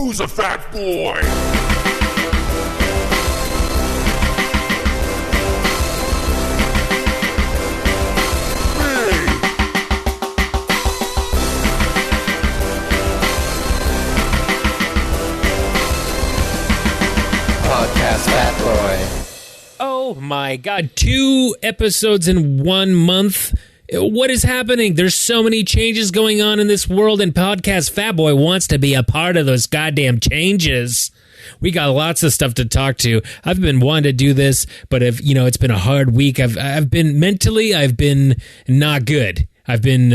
Who's a fat boy? Podcast Fat Boy. Oh my God, 2 episodes in 1 month. What is happening? There's so many changes going on in this world, and Podcast Fat Boy wants to be a part of those goddamn changes. We got lots of stuff to talk to. I've been wanting to do this, but it's been a hard week. I've been mentally, I've been not good. I've been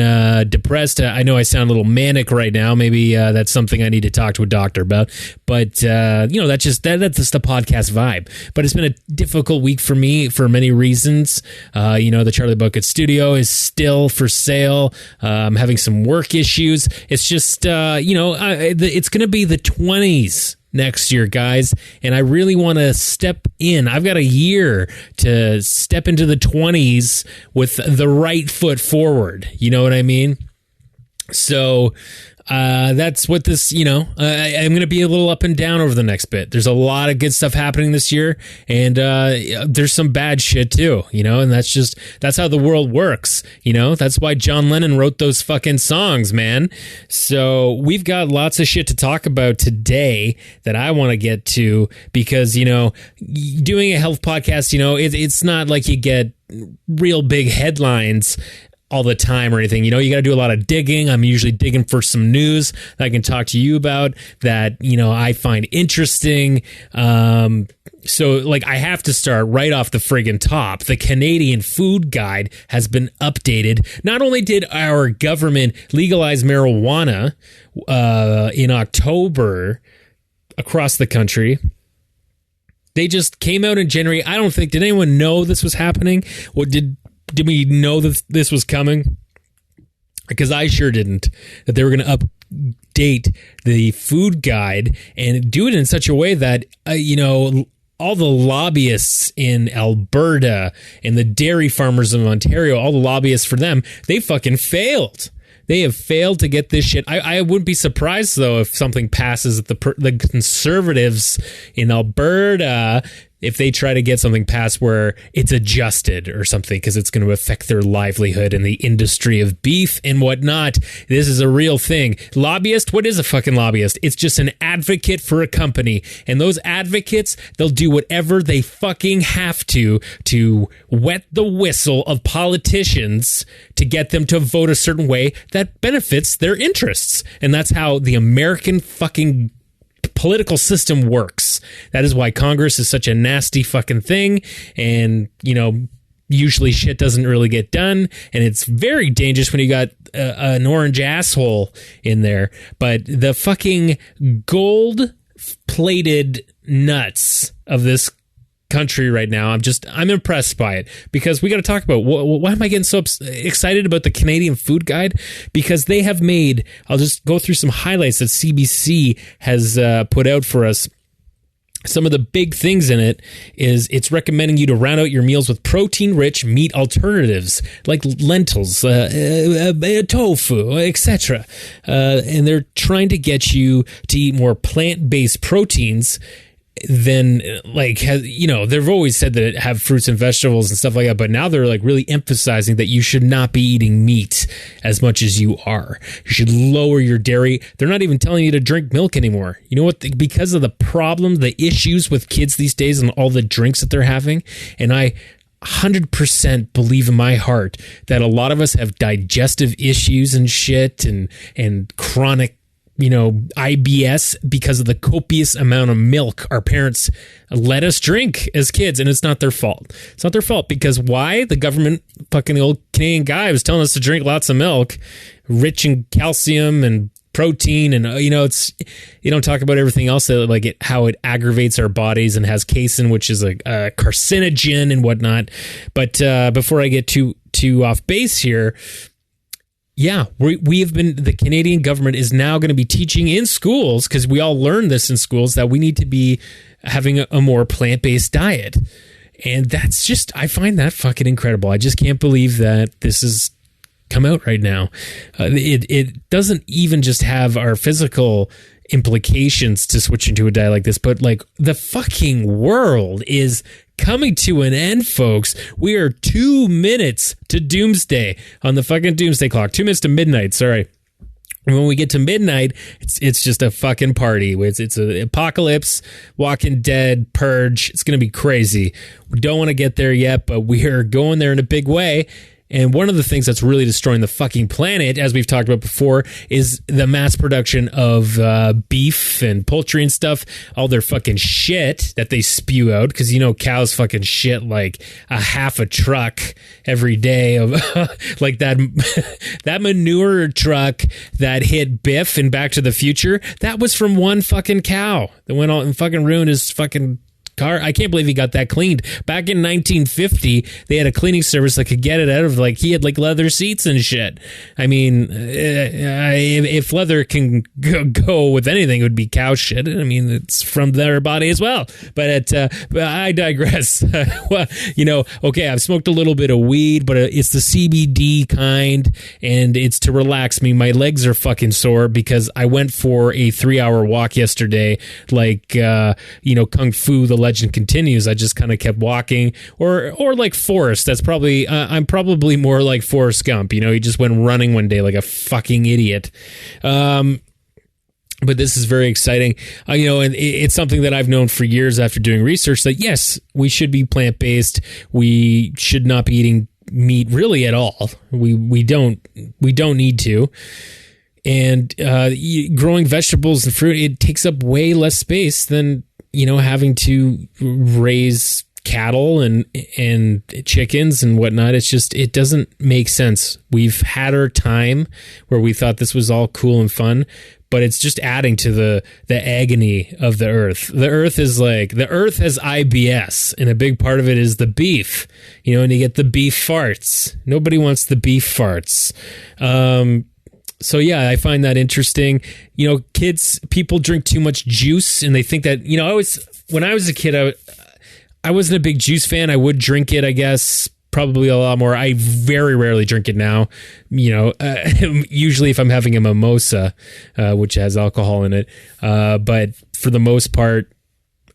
depressed. I know I sound a little manic right now. Maybe that's something I need to talk to a doctor about. But that's just the podcast vibe. But it's been a difficult week for me for many reasons. The Charlie Bucket Studio is still for sale. I'm having some work issues. It's just it's going to be the 20s next year, guys, and I really want to step in. I've got a year to step into the 20s with the right foot forward. You know what I mean? So that's what this, I'm going to be a little up and down over the next bit. There's a lot of good stuff happening this year, and there's some bad shit too, and that's how the world works, That's why John Lennon wrote those fucking songs, man. So we've got lots of shit to talk about today that I want to get to because, doing a health podcast, it's not like you get real big headlines all the time or anything. You got to do a lot of digging. I'm usually digging for some news that I can talk to you about that, I find interesting. So I have to start right off the friggin' top. The Canadian Food Guide has been updated. Not only did our government legalize marijuana in October across the country, they just came out in January. I don't think, did anyone know this was happening? Or did we know that this was coming? Because I sure didn't. That they were going to update the food guide and do it in such a way that, all the lobbyists in Alberta and the dairy farmers in Ontario, all the lobbyists for them, they fucking failed. They have failed to get this shit. I wouldn't be surprised, though, if something passes at the Conservatives in Alberta, if they try to get something passed where it's adjusted or something, because it's going to affect their livelihood in the industry of beef and whatnot. This is a real thing. Lobbyist? What is a fucking lobbyist? It's just an advocate for a company. And those advocates, they'll do whatever they fucking have to wet the whistle of politicians to get them to vote a certain way that benefits their interests. And that's how the American fucking political system works. That is why Congress is such a nasty fucking thing, and usually shit doesn't really get done, and it's very dangerous when you got an orange asshole in there. But the fucking gold-plated nuts of this country right now, I'm impressed by it, because we got to talk about why am I getting so excited about the Canadian Food Guide? Because they have made, I'll just go through some highlights that CBC has put out for us. Some of the big things in it is it's recommending you to round out your meals with protein-rich meat alternatives like lentils, tofu, etc. And they're trying to get you to eat more plant-based proteins than they've always said that it have fruits and vegetables and stuff like that, but now they're really emphasizing that you should not be eating meat as much as you are. You should lower your dairy. They're not even telling you to drink milk anymore. You know what? Because of the problem, the issues with kids these days and all the drinks that they're having, and I 100% believe in my heart that a lot of us have digestive issues and shit and chronic IBS because of the copious amount of milk our parents let us drink as kids, and it's not their fault. It's not their fault, because why? The government, fucking the old Canadian guy, was telling us to drink lots of milk, rich in calcium and protein, and it's, you don't talk about everything else, how it aggravates our bodies and has casein, which is a carcinogen and whatnot. But before I get too off base here, yeah, we have been, the Canadian government is now going to be teaching in schools, because we all learn this in schools, that we need to be having a more plant-based diet. And that's just, I find that fucking incredible. I just can't believe that this is come out right now. It doesn't even just have our physical implications to switching to a diet like this, but like the fucking world is coming to an end, folks. We are 2 minutes to doomsday on the fucking doomsday clock. 2 minutes to midnight. Sorry. And when we get to midnight, it's just a fucking party. It's an apocalypse, Walking Dead, Purge. It's going to be crazy. We don't want to get there yet, but we are going there in a big way. And one of the things that's really destroying the fucking planet, as we've talked about before, is the mass production of beef and poultry and stuff, all their fucking shit that they spew out. Because, you know, cows fucking shit like a half a truck every day of like that manure truck that hit Biff in Back to the Future. That was from one fucking cow that went on and fucking ruined his fucking car. I can't believe he got that cleaned. Back in 1950, they had a cleaning service that could get it out of, like, he had like leather seats and shit. I mean, if leather can go with anything, it would be cow shit. I mean, it's from their body as well. But I digress. Well, you know, okay, I've smoked a little bit of weed, but it's the CBD kind, and it's to relax me. My legs are fucking sore because I went for a 3-hour walk yesterday, like, you know, Kung Fu, the legend continues. I just kind of kept walking, or like Forrest. That's probably I'm probably more like Forrest Gump. You know, he just went running one day like a fucking idiot. But this is very exciting. You know, and it's something that I've known for years after doing research that yes, we should be plant-based. We should not be eating meat really at all. We don't need to. And growing vegetables and fruit, it takes up way less space than, you know, having to raise cattle and chickens and whatnot. It's just, it doesn't make sense. We've had our time where we thought this was all cool and fun, but it's just adding to the agony of the earth. The earth is like, the earth has IBS, and a big part of it is the beef, you know, and you get the beef farts. Nobody wants the beef farts. So yeah, I find that interesting. You know, people drink too much juice, and they think that, you know, when I was a kid, I wasn't a big juice fan. I would drink it, I guess, probably a lot more. I very rarely drink it now. You know, usually if I'm having a mimosa, which has alcohol in it. But for the most part,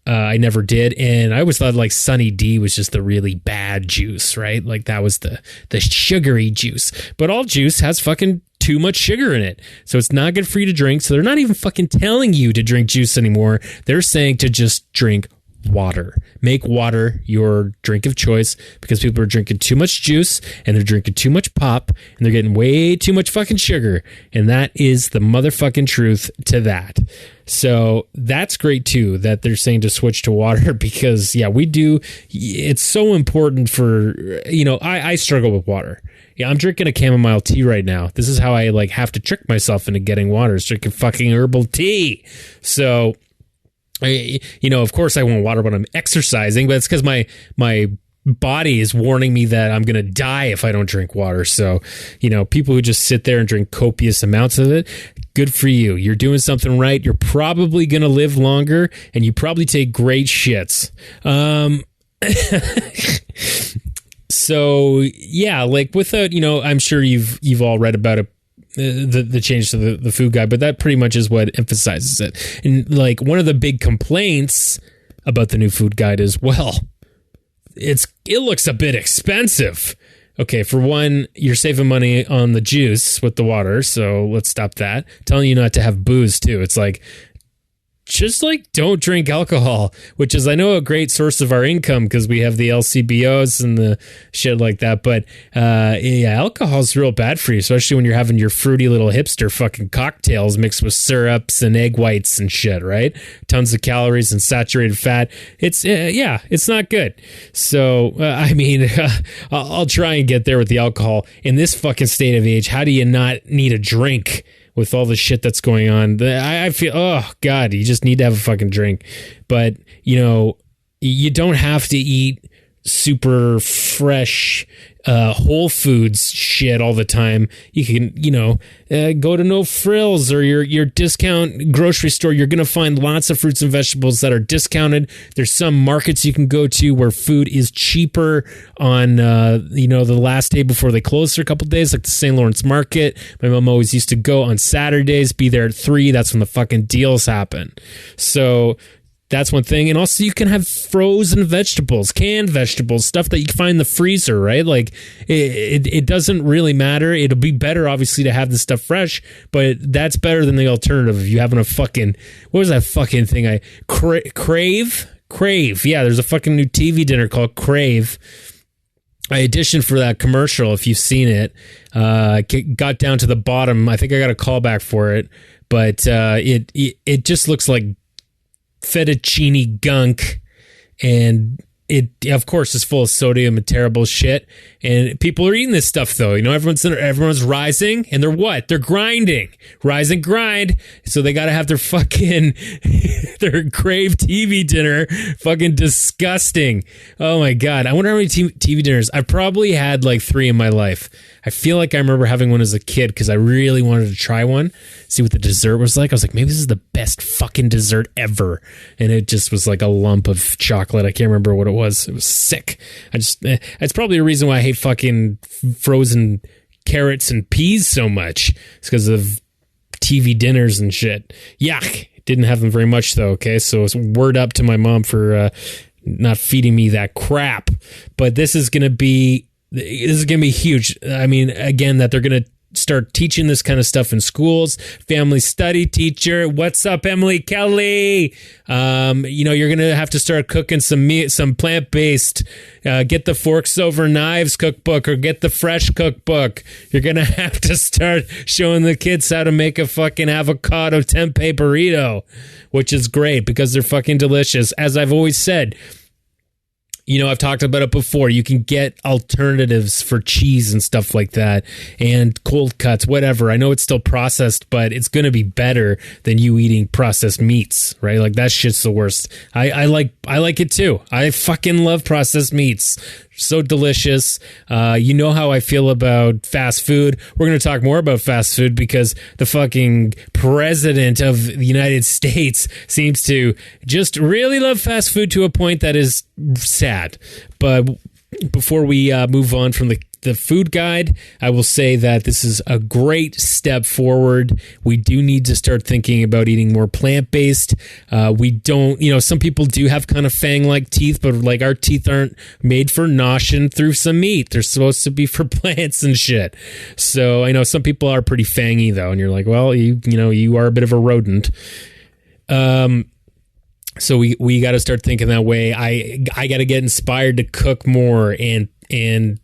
I never did. And I always thought like Sunny D was just the really bad juice, right? Like that was the sugary juice. But all juice has fucking too much sugar in it. So it's not good for you to drink. So they're not even fucking telling you to drink juice anymore. They're saying to just drink water. Make water your drink of choice, because people are drinking too much juice and they're drinking too much pop and they're getting way too much fucking sugar. And that is the motherfucking truth to that. So that's great too, that they're saying to switch to water, because yeah, we do. It's so important for, you know, I struggle with water. Yeah, I'm drinking a chamomile tea right now. This is how I like have to trick myself into getting water, is drinking fucking herbal tea. So, you know, of course I want water when I'm exercising, but it's because my body is warning me that I'm going to die if I don't drink water. So, you know, people who just sit there and drink copious amounts of it, good for you. You're doing something right. You're probably going to live longer, and you probably take great shits. So yeah, like without, you know, I'm sure you've all read about it, the change to the food guide, but that pretty much is what emphasizes it. And like one of the big complaints about the new food guide is, well, it looks a bit expensive. Okay, for one, you're saving money on the juice with the water, so let's stop that. Telling you not to have booze too. It's like, just like don't drink alcohol, which is, I know, a great source of our income because we have the LCBOs and the shit like that. But yeah, alcohol is real bad for you, especially when you're having your fruity little hipster fucking cocktails mixed with syrups and egg whites and shit, right? Tons of calories and saturated fat. It's yeah, it's not good. So I mean, I'll try and get there with the alcohol in this fucking state of age. How do you not need a drink with all the shit that's going on? I feel, oh God, you just need to have a fucking drink. But, you know, you don't have to eat super fresh Whole Foods shit all the time. You can, go to No Frills or your discount grocery store. You're going to find lots of fruits and vegetables that are discounted. There's some markets you can go to where food is cheaper on, the last day before they close for a couple days, like the St. Lawrence Market. My mom always used to go on Saturdays, be there at 3. That's when the fucking deals happen. So that's one thing. And also you can have frozen vegetables, canned vegetables, stuff that you can find in the freezer, right? Like it doesn't really matter. It'll be better, obviously, to have this stuff fresh, but that's better than the alternative. If you having a fucking, what was that fucking thing? Crave. Yeah, there's a fucking new TV dinner called Crave. I auditioned for that commercial, if you've seen it. Got down to the bottom. I think I got a callback for it, but it just looks like fettuccine gunk, and it of course is full of sodium and terrible shit, and people are eating this stuff though. Everyone's rising, and they're grinding, rise and grind, so they got to have their fucking their Crave TV dinner. Fucking disgusting. Oh my god, I wonder how many TV dinners I've probably had. Like 3 in my life. I feel like I remember having one as a kid because I really wanted to try one, see what the dessert was like. I was like, maybe this is the best fucking dessert ever. And it just was like a lump of chocolate. I can't remember what it was. It was sick. It's probably a reason why I hate fucking frozen carrots and peas so much. It's because of TV dinners and shit. Yuck. Didn't have them very much though. Okay. So it's word up to my mom for not feeding me that crap. But this is going to be huge. I mean, again, that they're going to start teaching this kind of stuff in schools. Family study teacher. What's up, Emily Kelly? You're going to have to start cooking some meat, some plant-based, get the Forks Over Knives cookbook or get the Fresh cookbook. You're going to have to start showing the kids how to make a fucking avocado tempeh burrito, which is great because they're fucking delicious. As I've always said, I've talked about it before. You can get alternatives for cheese and stuff like that and cold cuts, whatever. I know it's still processed, but it's going to be better than you eating processed meats, right? Like that shit's the worst. I like it too. I fucking love processed meats. So delicious. You know how I feel about fast food. We're going to talk more about fast food because the fucking president of the United States seems to just really love fast food to a point that is sad. But before we move on from the food guide, I will say that this is a great step forward. We do need to start thinking about eating more plant-based. We don't, some people do have kind of fang-like teeth, but like our teeth aren't made for noshing through some meat. They're supposed to be for plants and shit. So I know some people are pretty fangy though, and you're like, well, you are a bit of a rodent. So we got to start thinking that way. I got to get inspired to cook more and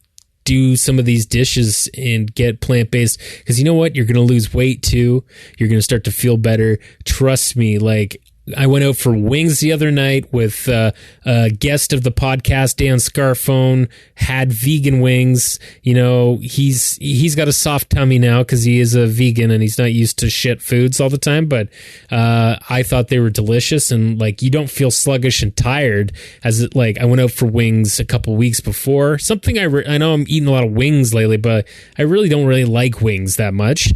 do some of these dishes and get plant-based, because you know what? You're going to lose weight too. You're going to start to feel better. Trust me. Like, I went out for wings the other night with a guest of the podcast, Dan Scarfone, had vegan wings. He's got a soft tummy now because he is a vegan and he's not used to shit foods all the time. But I thought they were delicious, and like you don't feel sluggish and tired I went out for wings a couple weeks before. Something I know I'm eating a lot of wings lately, but I really don't really like wings that much.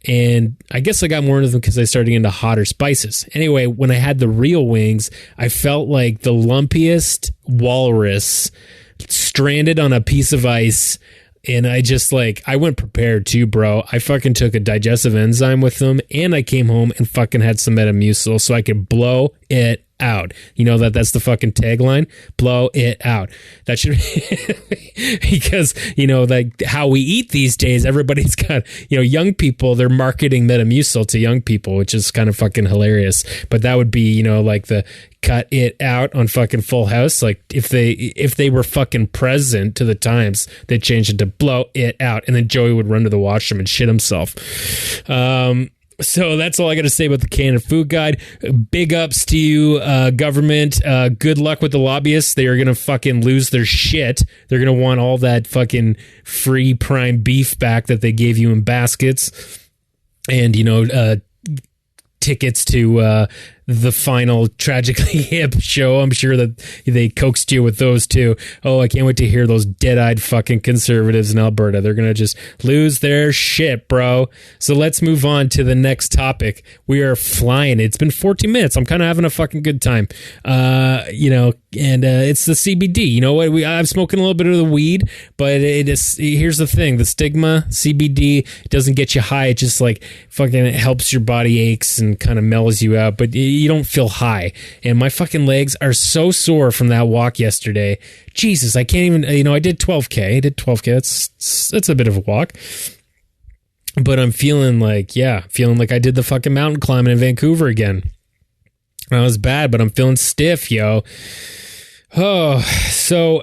And I guess I got more into them because I started into hotter spices. Anyway, when I had the real wings, I felt like the lumpiest walrus stranded on a piece of ice. And I went prepared too, bro. I fucking took a digestive enzyme with them, and I came home and fucking had some Metamucil so I could blow it out. You know that's the fucking tagline? Blow it out. That should because, like how we eat these days, everybody's got, young people, they're marketing Metamucil to young people, which is kind of fucking hilarious. But that would be, like the cut it out on fucking Full House. Like if they were fucking present to the times, they'd change it to blow it out, and then Joey would run to the washroom and shit himself. So that's all I got to say about the canned food guide. Big ups to you, government. Good luck with the lobbyists. They are going to fucking lose their shit. They're going to want all that fucking free prime beef back that they gave you in baskets. And, tickets to the final Tragically Hip show. I'm sure that they coaxed you with those too. Oh, I can't wait to hear those dead-eyed fucking conservatives in Alberta. They're going to just lose their shit, bro. So let's move on to the next topic. We are flying. It's been 14 minutes. I'm kind of having a fucking good time. It's the CBD. You know what? I'm smoking a little bit of the weed, but here's the thing. The stigma, CBD, doesn't get you high. It just like fucking helps your body aches and kind of mellows you out, but you don't feel high. And my fucking legs are so sore from that walk yesterday. Jesus, I can't even, I did 12K. That's a bit of a walk. But I'm feeling like I did the fucking mountain climbing in Vancouver again. That was bad, but I'm feeling stiff, yo. Oh, so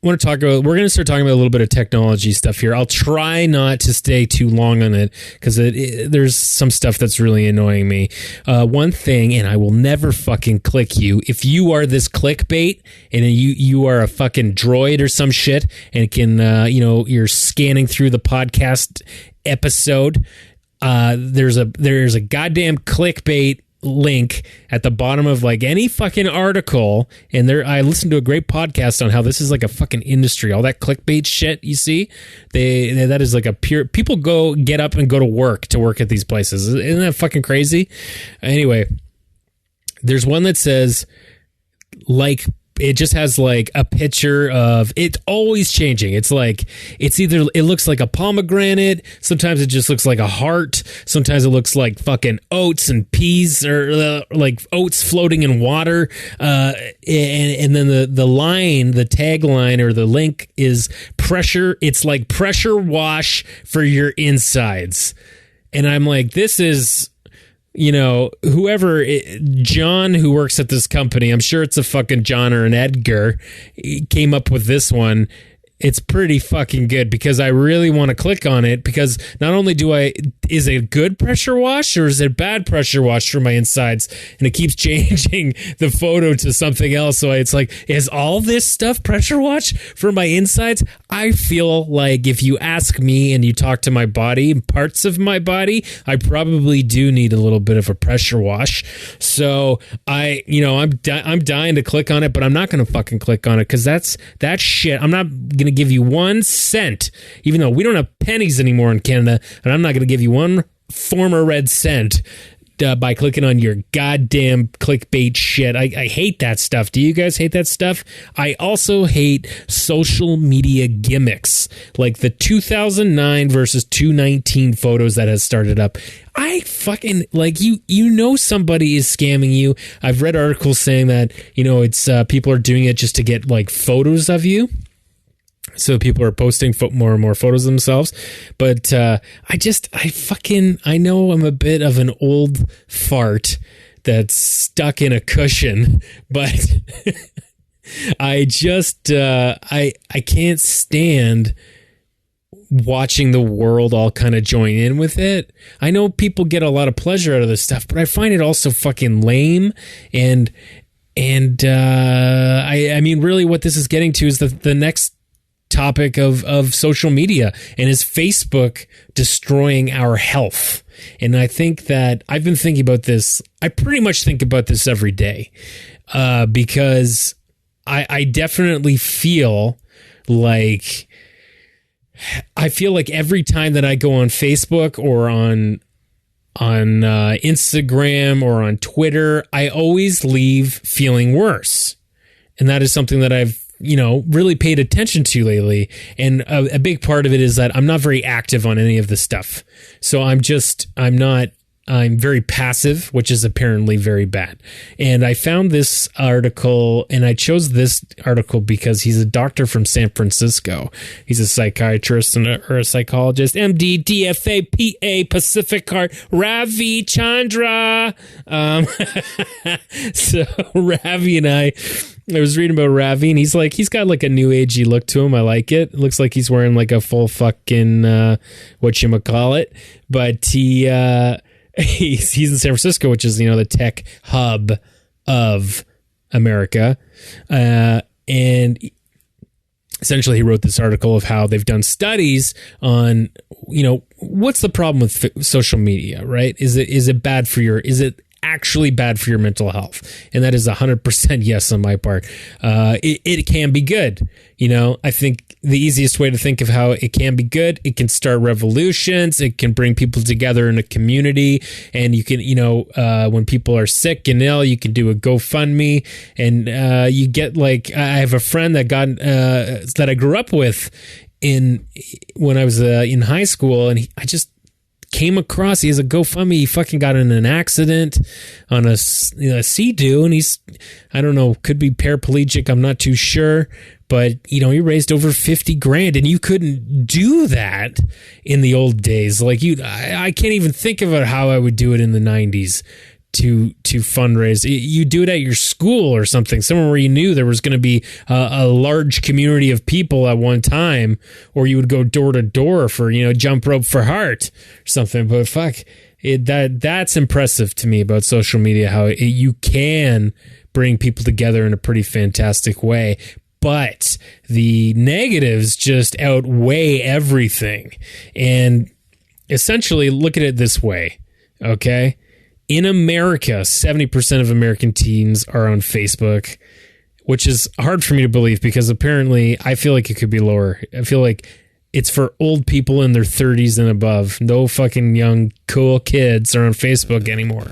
we're going to start talking about a little bit of technology stuff here. I'll try not to stay too long on it because there's some stuff that's really annoying me. One thing, and I will never fucking click you. If you are this clickbait and you are a fucking droid or some shit and it can, you're scanning through the podcast episode, there's a goddamn clickbait link at the bottom of like any fucking article, and I listened to a great podcast on how this is like a fucking industry. All that clickbait shit you see, that is like a pure, people get up and go to work at these places. Isn't that fucking crazy? Anyway, there's one that says like, it just has like a picture of it's always changing. It's like it looks like a pomegranate. Sometimes it just looks like a heart. Sometimes it looks like fucking oats and peas, or like oats floating in water. And then the line, the tagline or the link is pressure. It's like pressure wash for your insides. And I'm like, this is, whoever, John, who works at this company, I'm sure it's a fucking John or an Edgar, came up with this one. It's pretty fucking good because I really want to click on it, because not only is it a good pressure wash or is it bad pressure wash for my insides? And it keeps changing the photo to something else. So it's like, is all this stuff pressure wash for my insides? I feel like if you ask me and you talk to my body, parts of my body, I probably do need a little bit of a pressure wash. So I'm dying to click on it, but I'm not going to fucking click on it because that shit. I'm not going to give you 1 cent, even though we don't have pennies anymore in Canada, and I'm not going to give you 1 former red cent by clicking on your goddamn clickbait shit. I hate that stuff. Do you guys hate that stuff? I also hate social media gimmicks, like the 2009 versus 2019 photos that has started up. I fucking like somebody is scamming you. I've read articles saying that it's people are doing it just to get like photos of you. So people are posting more and more photos of themselves. But I know I'm a bit of an old fart that's stuck in a cushion, but I can't stand watching the world all kind of join in with it. I know people get a lot of pleasure out of this stuff, but I find it also fucking lame. And I mean, really what this is getting to is the next topic of social media, and is Facebook destroying our health. And I think that I've been thinking about this. I pretty much think about this every day because I definitely feel like every time that I go on Facebook or on Instagram or on Twitter, I always leave feeling worse. And that is something that I've really paid attention to lately. And a big part of it is that I'm not very active on any of this stuff. So I'm very passive, which is apparently very bad. And I found this article, and I chose this article because he's a doctor from San Francisco. He's a psychiatrist or a psychologist, MD, DFA, PA, Pacific Heart, Ravi Chandra. So Ravi and I was reading about Ravi, and he's got like a new agey look to him. I like it. It looks like he's wearing like a full fucking whatchamacallit. But he's in San Francisco, which is, the tech hub of America. And essentially he wrote this article of how they've done studies on, what's the problem with social media, right? Is it bad for is it actually bad for your mental health. And that is 100% yes on my part. It can be good. You know, I think the easiest way to think of how it can be good, it can start revolutions. It can bring people together in a community. And you can, you know, when people are sick and ill, you can do a GoFundMe. And you get like, I have a friend that got, that I grew up with when I was in high school. And I just came across, he has a GoFundMe. He fucking got in an accident on a Sea-Doo. And he's, I don't know, could be paraplegic. I'm not too sure. But, you know, he raised over 50 grand, and you couldn't do that in the old days. Like I can't even think about how I would do it in the 90s to fundraise. You do it at your school or something, somewhere where you knew there was going to be a large community of people at one time, or you would go door to door for, you know, jump rope for heart or something. But fuck, that's impressive to me about social media, how you can bring people together in a pretty fantastic way. But the negatives just outweigh everything. And essentially, look at it this way, okay? In America, 70% of American teens are on Facebook, which is hard for me to believe because apparently I feel like it could be lower. I feel like it's for old people in their 30s and above. No fucking young, cool kids are on Facebook anymore.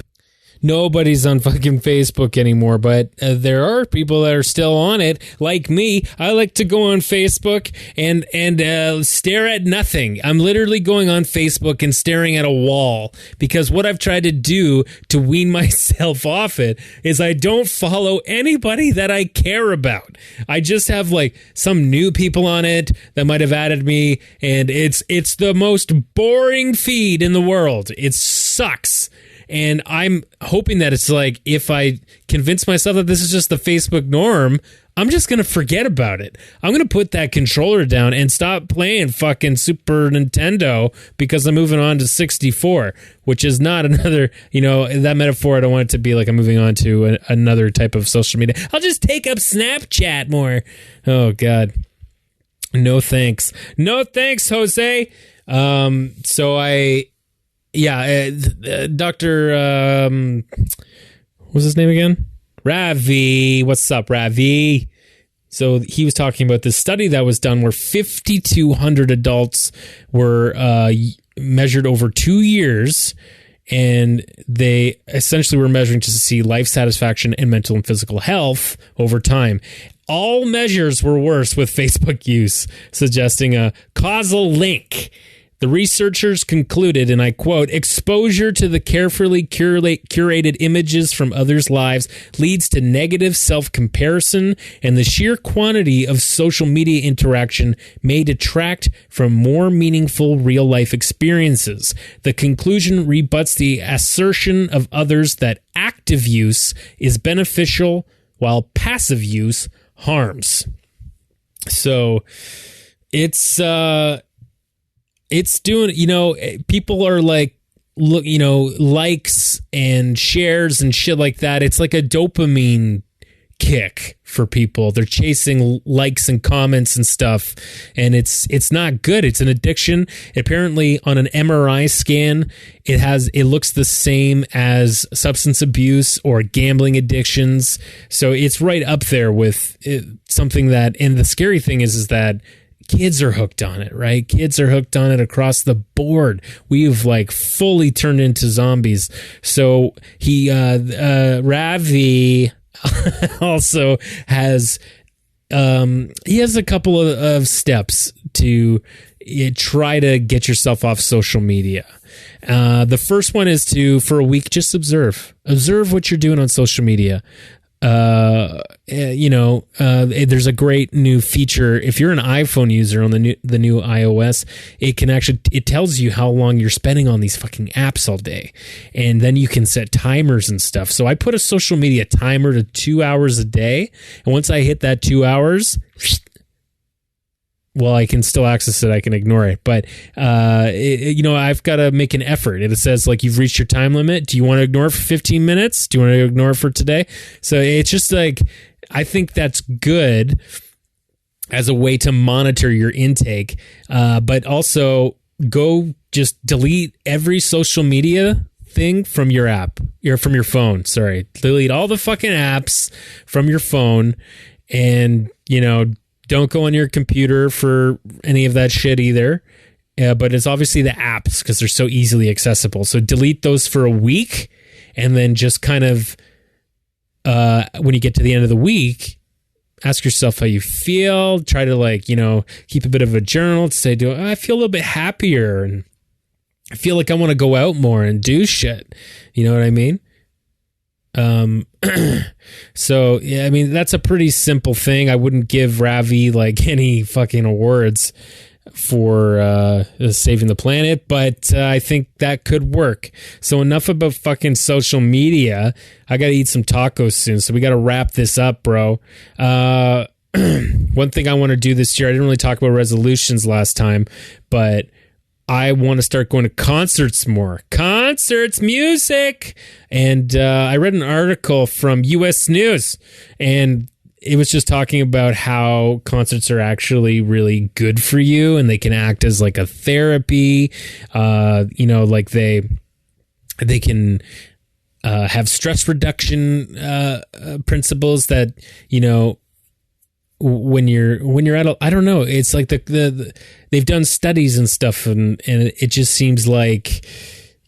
Nobody's on fucking Facebook anymore, but there are people that are still on it, like me. I like to go on Facebook and stare at nothing. I'm literally going on Facebook and staring at a wall because what I've tried to do to wean myself off it is I don't follow anybody that I care about. I just have like some new people on it that might have added me, and it's the most boring feed in the world. It sucks. And I'm hoping that it's like, if I convince myself that this is just the Facebook norm, I'm just going to forget about it. I'm going to put that controller down and stop playing fucking Super Nintendo because I'm moving on to 64, which is not another, you know, that metaphor. I don't want it to be like I'm moving on to another type of social media. I'll just take up Snapchat more. Oh, God. No thanks. No thanks, Jose. Dr. What's his name again? Ravi. What's up, Ravi? So he was talking about this study that was done where 5,200 adults were measured over 2 years, and they essentially were measuring to see life satisfaction and mental and physical health over time. All measures were worse with Facebook use, suggesting a causal link. The researchers concluded, and I quote, exposure to the carefully curated images from others' lives leads to negative self-comparison, and the sheer quantity of social media interaction may detract from more meaningful real-life experiences. The conclusion rebuts the assertion of others that active use is beneficial while passive use harms. So it's doing, you know, people are like, look, you know, likes and shares and shit like that. It's like a dopamine kick for people. They're chasing likes and comments and stuff, and it's not good. It's an addiction. Apparently, on an MRI scan, it looks the same as substance abuse or gambling addictions. So it's right up there with something that. And the scary thing is that kids are hooked on it, right? Kids are hooked on it across the board. We've like fully turned into zombies. So Ravi also has, he has a couple of steps to try to get yourself off social media. The first one is to, for a week, just observe what you're doing on social media. There's a great new feature. If you're an iPhone user on the new iOS, it tells you how long you're spending on these fucking apps all day, and then you can set timers and stuff. So I put a social media timer to 2 hours a day, and once I hit that 2 hours, well, I can still access it. I can ignore it. But, I've got to make an effort. It says, like, you've reached your time limit. Do you want to ignore it for 15 minutes? Do you want to ignore it for today? So it's just like, I think that's good as a way to monitor your intake. But also go just delete every social media everything from your app, or from your phone. Sorry, delete all the fucking apps from your phone, and don't go on your computer for any of that shit either. But it's obviously the apps because they're so easily accessible. So delete those for a week, and then just kind of when you get to the end of the week, ask yourself how you feel. Try to keep a bit of a journal to say, I feel a little bit happier, and I feel like I want to go out more and do shit. You know what I mean? So yeah, I mean, that's a pretty simple thing. I wouldn't give Ravi any fucking awards for saving the planet, but I think that could work. So enough about fucking social media. I gotta eat some tacos soon, so we gotta wrap this up, bro. One thing I want to do this year, I didn't really talk about resolutions last time, but I want to start going to concerts more. Concerts, music. And I read an article from US News, and it was just talking about how concerts are actually really good for you, and they can act as like a therapy. They can have stress reduction principles that, when you're at I don't know, it's like they've done studies and stuff, and it just seems like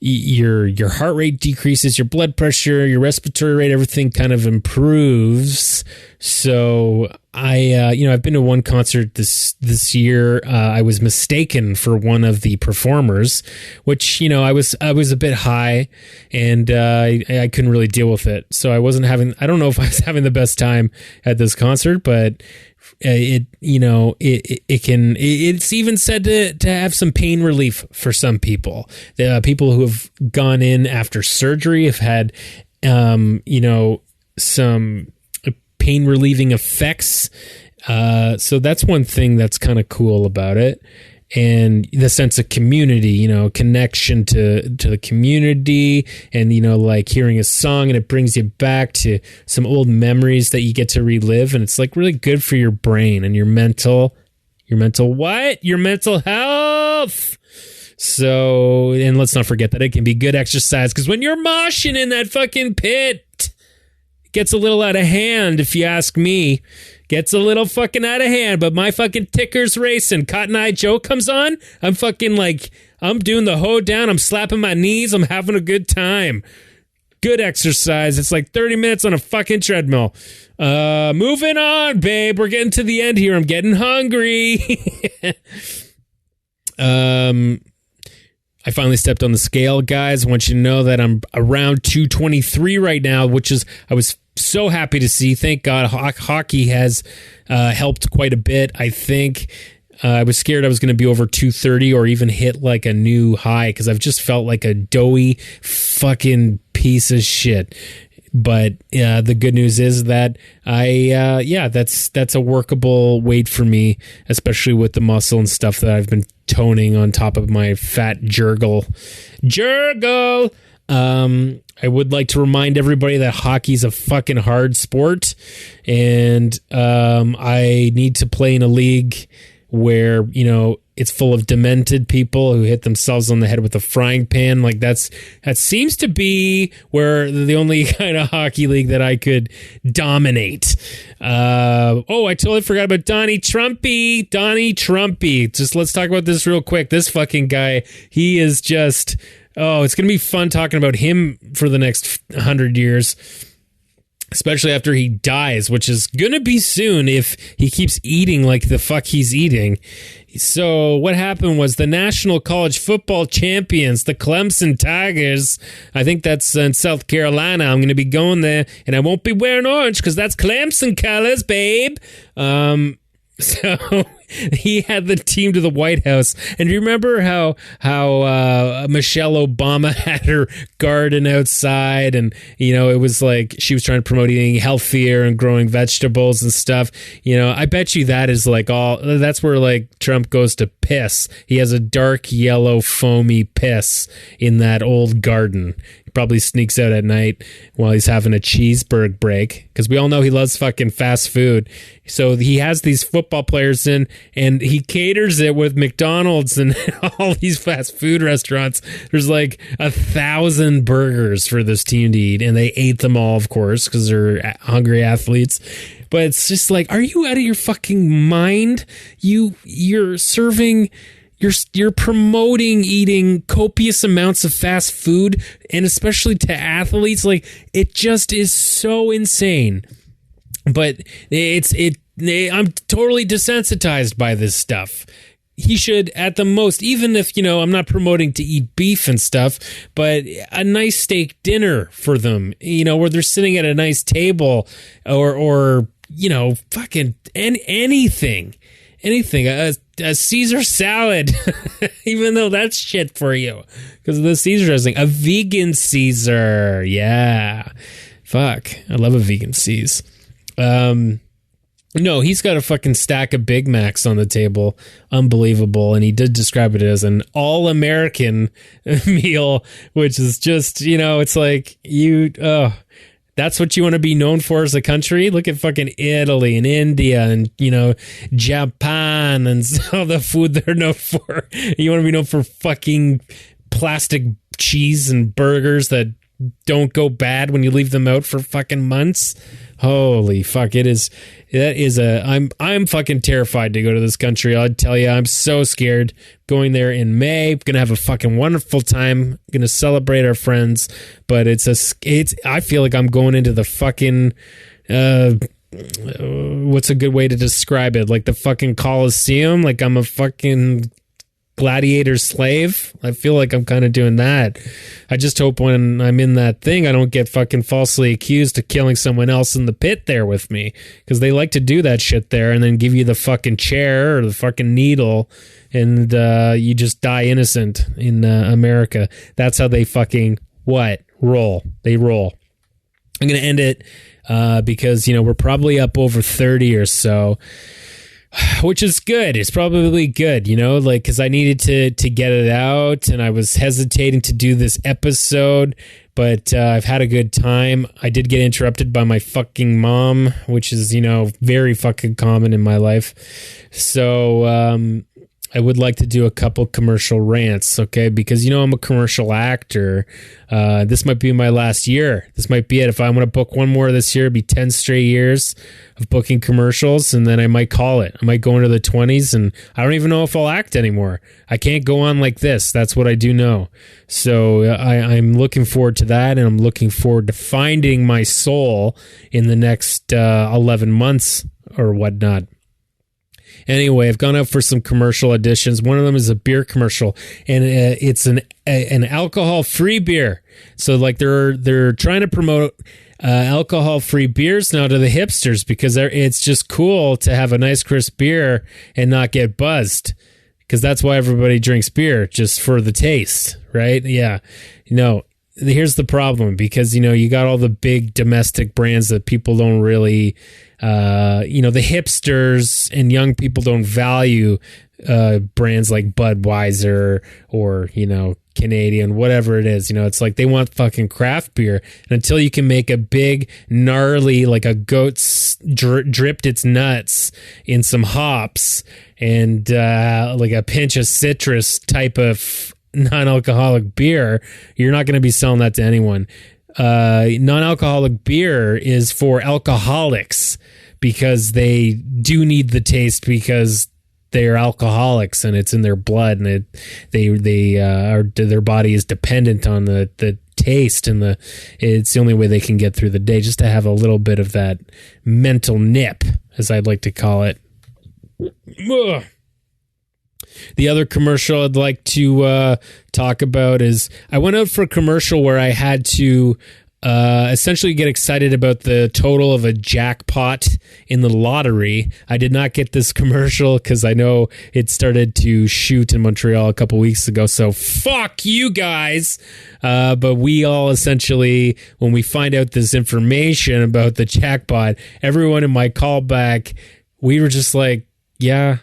your heart rate decreases, your blood pressure, your respiratory rate, everything kind of improves. So I've been to one concert this year. I was mistaken for one of the performers, which, I was a bit high, and I couldn't really deal with it. So I don't know if I was having the best time at this concert, but it's even said to have some pain relief for some people. The people who have gone in after surgery have had some pain relieving effects. So that's one thing that's kind of cool about it. And the sense of community, connection to the community, and, hearing a song, and it brings you back to some old memories that you get to relive. And it's really good for your brain and your mental health. So, and let's not forget that it can be good exercise, because when you're moshing in that fucking pit, it gets a little out of hand, if you ask me. Gets a little fucking out of hand, but my fucking ticker's racing. Cotton Eye Joe comes on. I'm fucking I'm doing the hoe down. I'm slapping my knees. I'm having a good time. Good exercise. It's 30 minutes on a fucking treadmill. Moving on, babe. We're getting to the end here. I'm getting hungry. I finally stepped on the scale, guys. I want you to know that I'm around 223 right now, I was so happy to see. Thank God hockey has helped quite a bit. I think I was scared I was going to be over 230 or even hit a new high, because I've just felt like a doughy fucking piece of shit. But the good news is that that's a workable weight for me, especially with the muscle and stuff that I've been toning on top of my fat jurgle. I would like to remind everybody that hockey's a fucking hard sport, and I need to play in a league where, it's full of demented people who hit themselves on the head with a frying pan. That seems to be where the only kind of hockey league that I could dominate. I totally forgot about Donnie Trumpy. Just let's talk about this real quick. This fucking guy, he is just... Oh, it's going to be fun talking about him for the next 100 years, especially after he dies, which is going to be soon if he keeps eating like the fuck he's eating. So what happened was the National College Football Champions, the Clemson Tigers, I think that's in South Carolina. I'm going to be going there, and I won't be wearing orange because that's Clemson colors, babe. So he had the team to the White House. And do you remember how Michelle Obama had her garden outside, and it was she was trying to promote eating healthier and growing vegetables and stuff. I bet you that is that's where Trump goes to piss. He has a dark yellow foamy piss in that old garden. Probably sneaks out at night while he's having a cheeseburger break, because we all know he loves fucking fast food. So he has these football players in, and he caters it with McDonald's and all these fast food restaurants. There's like 1,000 burgers for this team to eat, and they ate them all, of course, because they're hungry athletes. But it's just like, are you out of your fucking mind? You're serving. You're promoting eating copious amounts of fast food, and especially to athletes. Like, it just is so insane. But I'm totally desensitized by this stuff. He should, at the most, even if, I'm not promoting to eat beef and stuff, but a nice steak dinner for them, where they're sitting at a nice table, or fucking anything, a Caesar salad, even though that's shit for you because of the Caesar dressing. A vegan Caesar, yeah, fuck, I love a vegan Caesar. No, he's got a fucking stack of Big Macs on the table. Unbelievable. And he did describe it as an all-American meal, which is just, it's like that's what you want to be known for as a country? Look at fucking Italy and India and, Japan and all the food they're known for. You want to be known for fucking plastic cheese and burgers that don't go bad when you leave them out for fucking months. Holy fuck, I'm fucking terrified to go to this country. I'll tell you, I'm so scared. Going there in May, gonna have a fucking wonderful time. Gonna celebrate our friends, but I feel like I'm going into the fucking what's a good way to describe it? Like the fucking Coliseum. Like I'm a fucking gladiator slave. I feel like I'm kind of doing that. I just hope when I'm in that thing, I don't get fucking falsely accused of killing someone else in the pit there with me, because they like to do that shit there and then give you the fucking chair or the fucking needle, and you just die innocent in America. That's how they fucking roll. They roll. I'm gonna end it because we're probably up over 30 or so, which is good. It's probably good, because I needed to get it out, and I was hesitating to do this episode, but I've had a good time. I did get interrupted by my fucking mom, which is, very fucking common in my life. So, I would like to do a couple commercial rants, okay? Because, I'm a commercial actor. This might be my last year. This might be it. If I want to book one more this year, it'd be 10 straight years of booking commercials, and then I might call it. I might go into the 20s, and I don't even know if I'll act anymore. I can't go on like this. That's what I do know. So I'm looking forward to that, and I'm looking forward to finding my soul in the next 11 months or whatnot. Anyway, I've gone out for some commercial auditions. One of them is a beer commercial, and it's an alcohol-free beer. So, like, they're trying to promote alcohol-free beers now to the hipsters, because it's just cool to have a nice crisp beer and not get buzzed, because that's why everybody drinks beer, just for the taste, right? Yeah. Here's the problem, because, you got all the big domestic brands that people don't really... the hipsters and young people don't value brands like Budweiser or, Canadian, whatever it is. It's like they want fucking craft beer. And until you can make a big, gnarly, like a goat's dripped its nuts in some hops and like a pinch of citrus type of non-alcoholic beer, you're not going to be selling that to anyone. Non-alcoholic beer is for alcoholics, because they do need the taste, because they're alcoholics and it's in their blood, and their body is dependent on the taste, and it's the only way they can get through the day, just to have a little bit of that mental nip, as I'd like to call it. Ugh. The other commercial I'd like to talk about is, I went out for a commercial where I had to essentially get excited about the total of a jackpot in the lottery. I did not get this commercial because I know it started to shoot in Montreal a couple weeks ago, so fuck you guys. But we all essentially, when we find out this information about the jackpot, everyone in my callback, we were just like, yeah,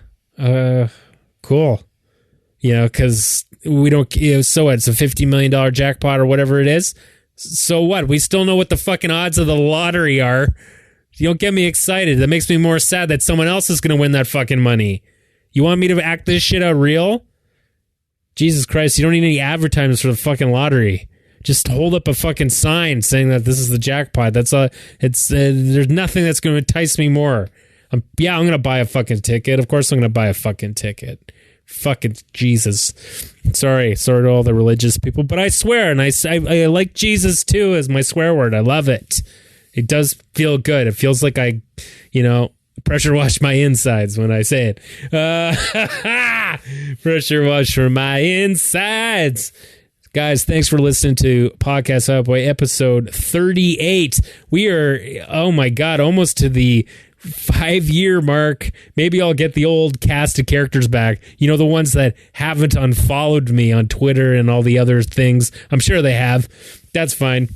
cool. Because we don't, so what, it's a $50 million jackpot or whatever it is. So what? We still know what the fucking odds of the lottery are. You don't get me excited. That makes me more sad that someone else is going to win that fucking money. You want me to act this shit out real? Jesus Christ, you don't need any advertisements for the fucking lottery. Just hold up a fucking sign saying that this is the jackpot. That's there's nothing that's going to entice me more. I'm going to buy a fucking ticket. Of course I'm going to buy a fucking ticket. Fucking Jesus. Sorry to all the religious people, but I swear, and I like Jesus too as my swear word. I love it. It does feel good. It feels like I, pressure wash my insides when I say it. Pressure wash for my insides. Guys, thanks for listening to Podcast Fat Boy episode 38. We are, oh my God, almost to the 5-year mark. Maybe I'll get the old cast of characters back. The ones that haven't unfollowed me on Twitter and all the other things. I'm sure they have. That's fine.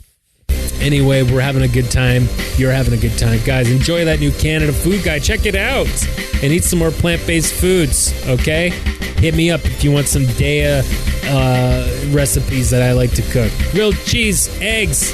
Anyway, we're having a good time. You're having a good time. Guys, enjoy that new Canada Food Guide. Check it out. And eat some more plant-based foods, okay? Hit me up if you want some Daya recipes that I like to cook. Grilled cheese, eggs.